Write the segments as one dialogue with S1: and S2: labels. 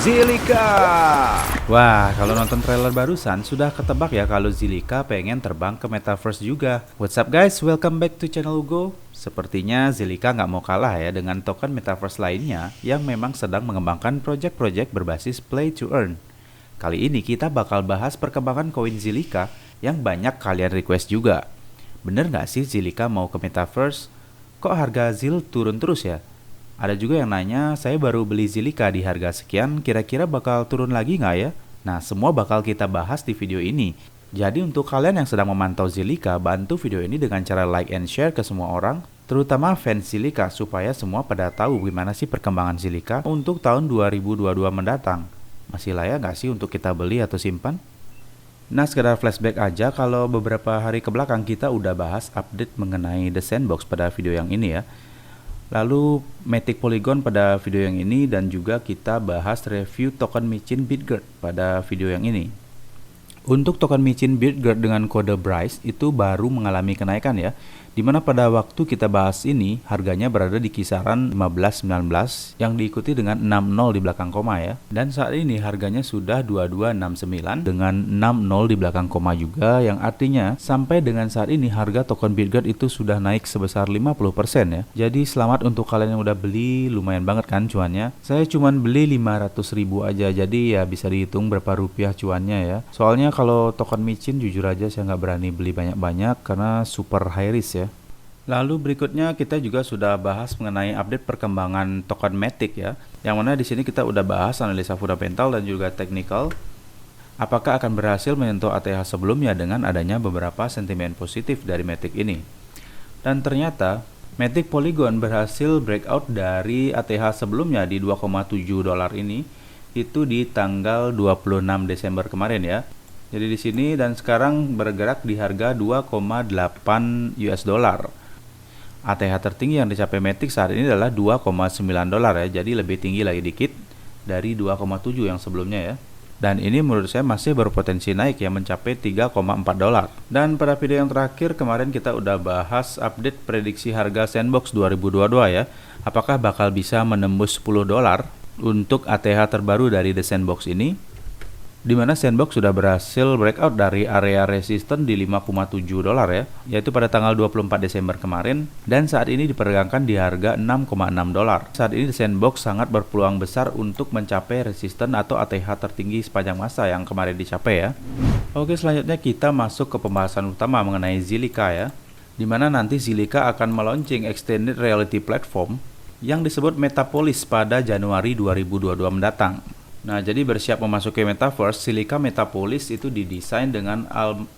S1: Zilliqa. Wah, kalau nonton trailer barusan sudah ketebak ya kalau Zilliqa pengen terbang ke Metaverse juga. What's up guys, welcome back to channel Ugo. Sepertinya Zilliqa nggak mau kalah ya dengan token Metaverse lainnya yang memang sedang mengembangkan project-project berbasis play to earn. Kali ini kita bakal bahas perkembangan koin Zilliqa yang banyak kalian request juga. Bener nggak sih Zilliqa mau ke Metaverse? Kok harga Zil turun terus ya? Ada juga yang nanya, saya baru beli Zilliqa di harga sekian, kira-kira bakal turun lagi nggak ya? Nah, semua bakal kita bahas di video ini. Jadi untuk kalian yang sedang memantau Zilliqa, bantu video ini dengan cara like and share ke semua orang, terutama fans Zilliqa, supaya semua pada tahu gimana sih perkembangan Zilliqa untuk tahun 2022 mendatang. Masih layak nggak sih untuk kita beli atau simpan? Nah, sekedar flashback aja, kalau beberapa hari ke belakang kita udah bahas update mengenai The Sandbox pada video yang ini ya. Lalu Matic Polygon pada video yang ini, dan juga kita bahas review token micin Bitgert pada video yang ini. Untuk token micin Bitgert dengan kode BRYCE itu baru mengalami kenaikan ya, dimana pada waktu kita bahas ini harganya berada di kisaran 15.19 yang diikuti dengan 60 di belakang koma ya. Dan saat ini harganya sudah 2269 dengan 60 di belakang koma juga, yang artinya sampai dengan saat ini harga token Bitgert itu sudah naik sebesar 50% ya. Jadi selamat untuk kalian yang udah beli, lumayan banget kan cuannya. Saya cuman beli 500.000 aja, jadi ya bisa dihitung berapa rupiah cuannya ya. Soalnya kalau token micin jujur aja saya nggak berani beli banyak-banyak karena super high risk ya. Lalu berikutnya kita juga sudah bahas mengenai update perkembangan token Matic ya. Yang mana di sini kita udah bahas analisa fundamental dan juga technical. Apakah akan berhasil menyentuh ATH sebelumnya dengan adanya beberapa sentimen positif dari Matic ini. Dan ternyata Matic Polygon berhasil breakout dari ATH sebelumnya di 2,7 dolar ini itu di tanggal 26 Desember kemarin ya. Jadi di sini dan sekarang bergerak di harga 2,8 US dollar. ATH tertinggi yang dicapai Matic saat ini adalah 2,9 dolar ya. Jadi lebih tinggi lagi dikit dari 2,7 yang sebelumnya ya. Dan ini menurut saya masih berpotensi naik ya, mencapai 3,4 dolar. Dan pada video yang terakhir kemarin kita udah bahas update prediksi harga Sandbox 2022 ya. Apakah bakal bisa menembus 10 dolar untuk ATH terbaru dari The Sandbox ini? Di mana Sandbox sudah berhasil breakout dari area resisten di 5,7 dolar ya, yaitu pada tanggal 24 Desember kemarin, dan saat ini diperdagangkan di harga 6,6 dolar. Saat ini Sandbox sangat berpeluang besar untuk mencapai resisten atau ATH tertinggi sepanjang masa yang kemarin dicapai ya. Oke, selanjutnya kita masuk ke pembahasan utama mengenai Zilliqa ya, di mana nanti Zilliqa akan melaunching extended reality platform yang disebut Metapolis pada Januari 2022 mendatang. Nah, jadi bersiap memasuki Metaverse, Zilliqa Metapolis itu didesain dengan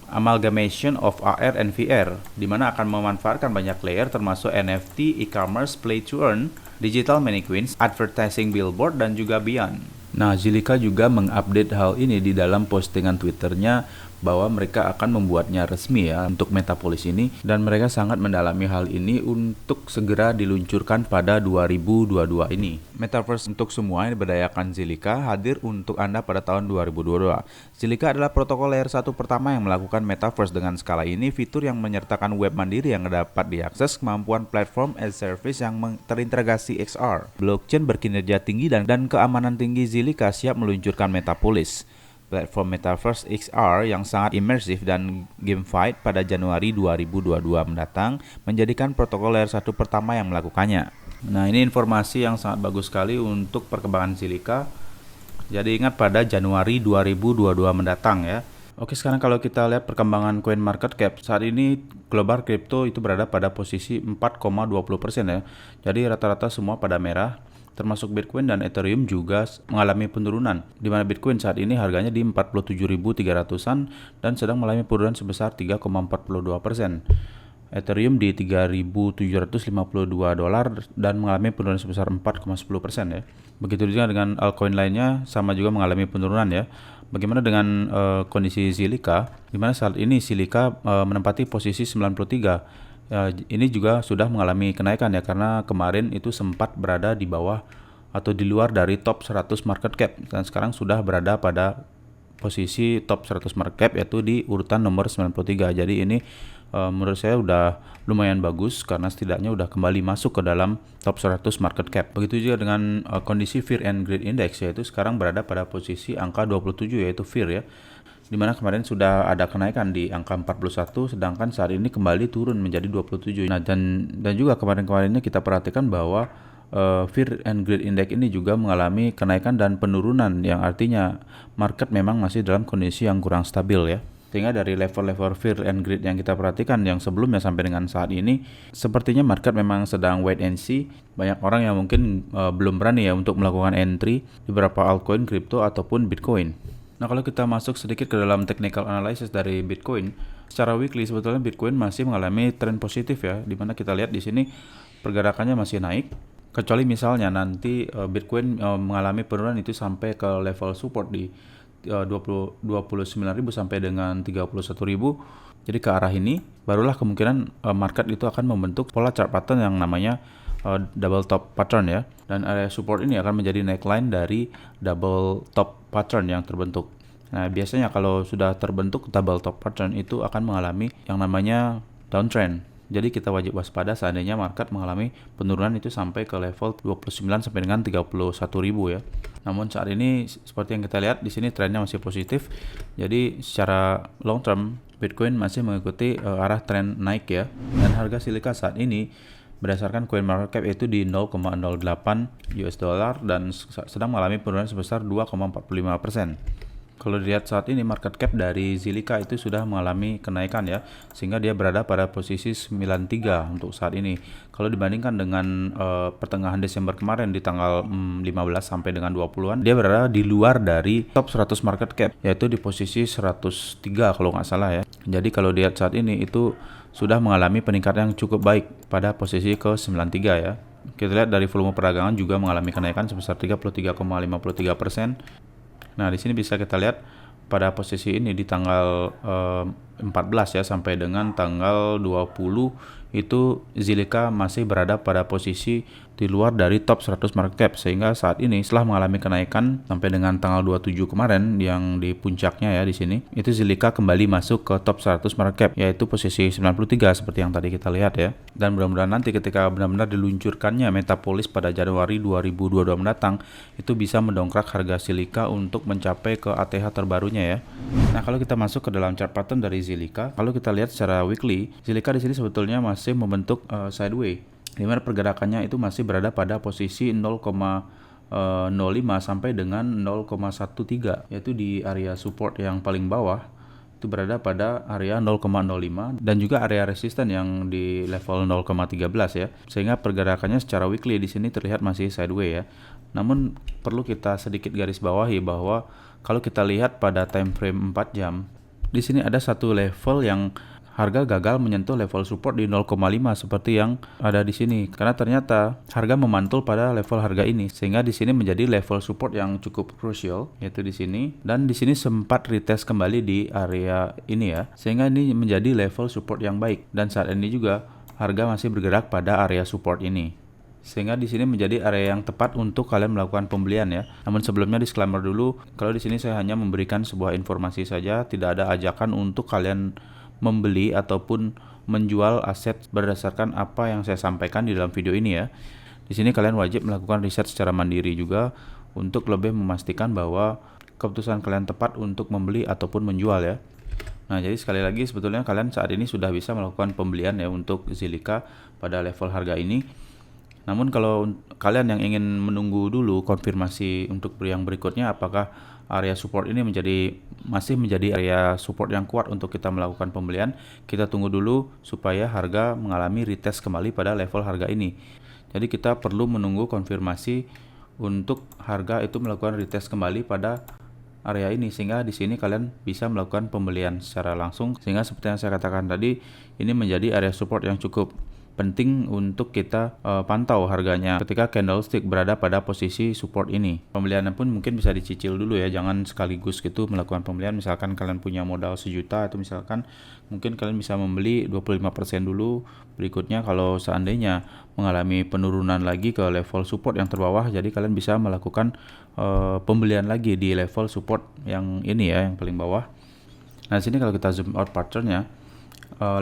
S1: amalgamation of AR and VR, di mana akan memanfaatkan banyak layer termasuk NFT, e-commerce, play to earn, digital mannequins, advertising billboard, dan juga beyond. Nah, Zilliqa juga mengupdate hal ini di dalam postingan Twitternya bahwa mereka akan membuatnya resmi ya untuk Metapolis ini, dan mereka sangat mendalami hal ini untuk segera diluncurkan pada 2022 ini. Metaverse untuk semua yang diberdayakan Zilliqa hadir untuk Anda pada tahun 2022. Zilliqa adalah protokol layer 1 pertama yang melakukan Metaverse dengan skala ini, fitur yang menyertakan web mandiri yang dapat diakses, kemampuan platform as service yang terintegrasi XR, blockchain berkinerja tinggi dan keamanan tinggi. Zilliqa siap meluncurkan Metapolis, platform Metaverse XR yang sangat imersif dan gamified pada Januari 2022 mendatang, menjadikan protokol layer 1 pertama yang melakukannya. Nah, ini informasi yang sangat bagus sekali untuk perkembangan Zilliqa. Jadi ingat pada Januari 2022 mendatang ya. Oke, sekarang kalau kita lihat perkembangan coin market cap, saat ini global crypto itu berada pada posisi 4,20% ya. Jadi rata-rata semua pada merah, termasuk Bitcoin dan Ethereum juga mengalami penurunan, di mana Bitcoin saat ini harganya di 47.300-an dan sedang mengalami penurunan sebesar 3,42%. Ethereum di 3.752 dolar dan mengalami penurunan sebesar 4,10% ya. Begitu juga dengan altcoin lainnya sama juga mengalami penurunan ya. Bagaimana dengan kondisi Zilliqa, di mana saat ini Zilliqa menempati posisi 93. Ini juga sudah mengalami kenaikan ya, karena kemarin itu sempat berada di bawah atau di luar dari top 100 market cap dan sekarang sudah berada pada posisi top 100 market cap, yaitu di urutan nomor 93. Jadi ini menurut saya udah lumayan bagus karena setidaknya udah kembali masuk ke dalam top 100 market cap. Begitu juga dengan kondisi Fear and Greed Index, yaitu sekarang berada pada posisi angka 27, yaitu Fear ya, dimana kemarin sudah ada kenaikan di angka 41, sedangkan saat ini kembali turun menjadi 27. Nah, dan juga kemarin-kemarinnya kita perhatikan bahwa Fear and Greed Index ini juga mengalami kenaikan dan penurunan, yang artinya market memang masih dalam kondisi yang kurang stabil ya. Sehingga dari level-level Fear and Greed yang kita perhatikan yang sebelumnya sampai dengan saat ini, sepertinya market memang sedang wait and see. Banyak orang yang mungkin belum berani ya untuk melakukan entry di beberapa altcoin, crypto ataupun Bitcoin. Nah, kalau kita masuk sedikit ke dalam technical analysis dari Bitcoin, secara weekly sebetulnya Bitcoin masih mengalami tren positif ya, dimana kita lihat di sini pergerakannya masih naik. Kecuali misalnya nanti Bitcoin mengalami penurunan itu sampai ke level support di 29.000 sampai dengan 31.000. Jadi ke arah ini barulah kemungkinan market itu akan membentuk pola chart pattern yang namanya double top pattern ya. Dan area support ini akan menjadi neckline dari double top pattern yang terbentuk. Nah, biasanya kalau sudah terbentuk double top pattern itu akan mengalami yang namanya downtrend. Jadi kita wajib waspada seandainya market mengalami penurunan itu sampai ke level 29 sampai dengan 31.000 ya. Namun saat ini seperti yang kita lihat di sini trennya masih positif. Jadi secara long term Bitcoin masih mengikuti arah tren naik ya. Dan harga silika saat ini berdasarkan coin market cap itu di 0,08 US dollar dan sedang mengalami penurunan sebesar 2,45%. Kalau dilihat saat ini market cap dari Zilliqa itu sudah mengalami kenaikan ya, sehingga dia berada pada posisi 93 untuk saat ini. Kalau dibandingkan dengan pertengahan Desember kemarin di tanggal 15 sampai dengan 20-an, dia berada di luar dari top 100 market cap, yaitu di posisi 103 kalau nggak salah ya. Jadi kalau dilihat saat ini itu sudah mengalami peningkatan yang cukup baik pada posisi ke 93 ya. Kita lihat dari volume perdagangan juga mengalami kenaikan sebesar 33,53%. Nah, di sini bisa kita lihat pada posisi ini di tanggal 14 ya sampai dengan tanggal 20 itu Zilliqa masih berada pada posisi di luar dari top 100 market cap, sehingga saat ini setelah mengalami kenaikan sampai dengan tanggal 27 kemarin yang di puncaknya ya di sini, itu Zilliqa kembali masuk ke top 100 market cap, yaitu posisi 93 seperti yang tadi kita lihat ya. Dan mudah-mudahan nanti ketika benar-benar diluncurkannya Metapolis pada Januari 2022 mendatang, itu bisa mendongkrak harga Zilliqa untuk mencapai ke ATH terbarunya ya. Nah, kalau kita masuk ke dalam chart pattern dari Zilliqa, kalau kita lihat secara weekly, Zilliqa di sini sebetulnya masih membentuk sideways, di mana pergerakannya itu masih berada pada posisi 0,05 sampai dengan 0,13, yaitu di area support yang paling bawah itu berada pada area 0,05 dan juga area resisten yang di level 0,13 ya. Sehingga pergerakannya secara weekly di sini terlihat masih sideways ya. Namun perlu kita sedikit garis bawahi bahwa kalau kita lihat pada time frame 4 jam, di sini ada satu level yang harga gagal menyentuh level support di 0,5 seperti yang ada di sini, karena ternyata harga memantul pada level harga ini, sehingga di sini menjadi level support yang cukup krusial, yaitu di sini, dan di sini sempat retest kembali di area ini ya, sehingga ini menjadi level support yang baik, dan saat ini juga harga masih bergerak pada area support ini, sehingga di sini menjadi area yang tepat untuk kalian melakukan pembelian ya. Namun sebelumnya disclaimer dulu, kalau di sini saya hanya memberikan sebuah informasi saja, tidak ada ajakan untuk kalian membeli ataupun menjual aset berdasarkan apa yang saya sampaikan di dalam video ini ya. Di sini kalian wajib melakukan riset secara mandiri juga untuk lebih memastikan bahwa keputusan kalian tepat untuk membeli ataupun menjual ya. Nah, jadi sekali lagi sebetulnya kalian saat ini sudah bisa melakukan pembelian ya untuk Zilliqa pada level harga ini. Namun kalau kalian yang ingin menunggu dulu konfirmasi untuk yang berikutnya apakah area support ini masih menjadi area support yang kuat untuk kita melakukan pembelian, kita tunggu dulu supaya harga mengalami retest kembali pada level harga ini. Jadi kita perlu menunggu konfirmasi untuk harga itu melakukan retest kembali pada area ini, sehingga di sini kalian bisa melakukan pembelian secara langsung, sehingga seperti yang saya katakan tadi, ini menjadi area support yang cukup penting untuk kita pantau harganya ketika candlestick berada pada posisi support ini. Pembeliannya pun mungkin bisa dicicil dulu ya, jangan sekaligus gitu melakukan pembelian. Misalkan kalian punya modal 1 juta, atau misalkan mungkin kalian bisa membeli 25% dulu. Berikutnya kalau seandainya mengalami penurunan lagi ke level support yang terbawah, jadi kalian bisa melakukan pembelian lagi di level support yang ini ya, yang paling bawah. Nah, sini kalau kita zoom out patternnya,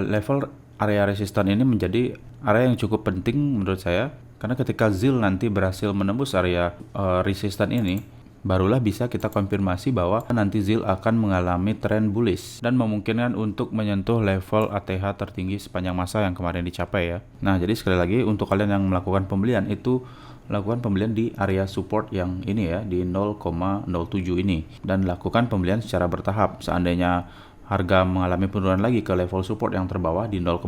S1: level area resistan ini menjadi area yang cukup penting menurut saya, karena ketika ZIL nanti berhasil menembus area resistan ini, barulah bisa kita konfirmasi bahwa nanti ZIL akan mengalami tren bullish dan memungkinkan untuk menyentuh level ATH tertinggi sepanjang masa yang kemarin dicapai ya. Nah, jadi sekali lagi untuk kalian yang melakukan pembelian itu lakukan pembelian di area support yang ini ya, di 0,07 ini, dan lakukan pembelian secara bertahap. Seandainya harga mengalami penurunan lagi ke level support yang terbawah di 0,05,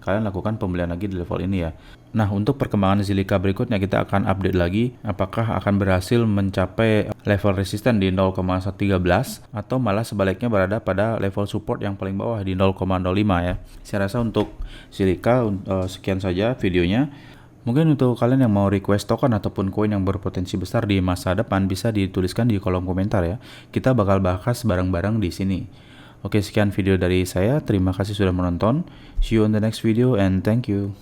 S1: kalian lakukan pembelian lagi di level ini ya. Nah, untuk perkembangan Zilliqa berikutnya kita akan update lagi apakah akan berhasil mencapai level resisten di 0,13 atau malah sebaliknya berada pada level support yang paling bawah di 0,05 ya. Saya rasa untuk Zilliqa sekian saja videonya. Mungkin untuk kalian yang mau request token ataupun koin yang berpotensi besar di masa depan bisa dituliskan di kolom komentar ya. Kita bakal bahas bareng-bareng di sini. Oke, sekian video dari saya. Terima kasih sudah menonton. See you on the next video and thank you.